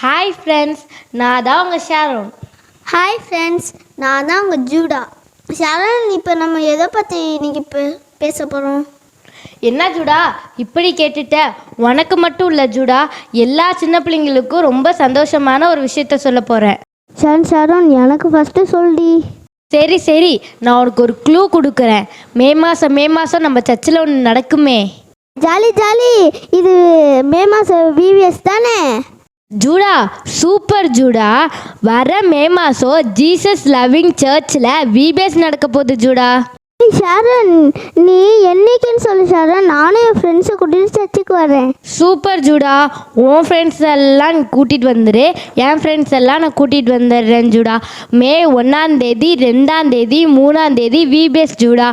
Hi friends, நான் தான் உங்கள் ஷாரோன். ஹாய் ஃப்ரெண்ட்ஸ், நான் தான் உங்கள் ஜூடா. ஷாரோன், இப்போ நம்ம எதை பற்றி இன்றைக்கி பேச போகிறோம்? என்ன ஜூடா இப்படி கேட்டுட்ட? உனக்கு மட்டும் இல்லை ஜூடா, எல்லா சின்ன பிள்ளைங்களுக்கும் ரொம்ப சந்தோஷமான ஒரு விஷயத்த சொல்ல போகிறேன். ஷாரோன், எனக்கு ஃபஸ்ட்டு சொல்டி. சரி, நான் உனக்கு ஒரு க்ளூ கொடுக்குறேன். மே மாதம் நம்ம சர்ச்சில் ஒன்று நடக்குமே. ஜாலி, இது மே மாதம் விவிஎஸ் தானே? Judah, super Judah. வர மே மாதம் ஜீசஸ் லவ்விங் சர்ச்சில் விபிஎஸ் நடக்க போகுது ஜூடா. ஷாரோன், நீ என்னைக்குன்னு சொல்லு ஷாரோன், நானும் என் ஃப்ரெண்ட்ஸை கூட்டிகிட்டு சர்ச்சுக்கு வரேன். சூப்பர் ஜூடா, உன் ஃப்ரெண்ட்ஸ் எல்லாம் நீ கூட்டிகிட்டு வந்துடு, என் ஃப்ரெண்ட்ஸ் எல்லாம் நான் கூட்டிகிட்டு வந்துடுறேன் ஜூடா. மே 1ஆம் தேதி, 2ஆம் தேதி, 3ஆம் தேதி விபிஎஸ் ஜூடா.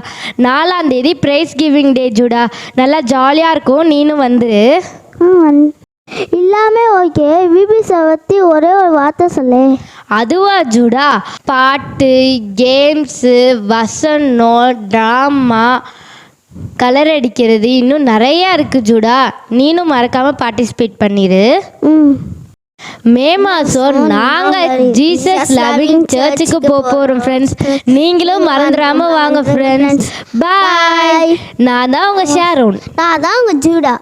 4ஆம் தேதி ப்ரைஸ் கிவிங் டே ஜூடா. நல்லா ஜாலியாக இருக்கும், நீனும் வந்துடு. எல்லாமே ஓகே, விபிஎஸை பற்றி ஒரே ஒரு வார்த்தை சொல்லு. அதுவா ஜூடா? பாட்டு, கேம்ஸு, வசனம், ட்ராமா, கலர் அடிக்கிறது, இன்னும் நிறையா இருக்குது ஜூடா. நீனும் மறக்காமல் பார்ட்டிசிபேட் பண்ணிடு. மே மாதம் நாங்கள் ஜீசஸ் லவ்விங் சர்ச்சுக்கு போகிறோம் ஃப்ரெண்ட்ஸ். நீங்களும் மறந்துடாமல் வாங்க ஃப்ரெண்ட்ஸ். பாய். நான் தான் உங்கள் ஷாரோன். நான் தான் உங்கள் ஜூடா.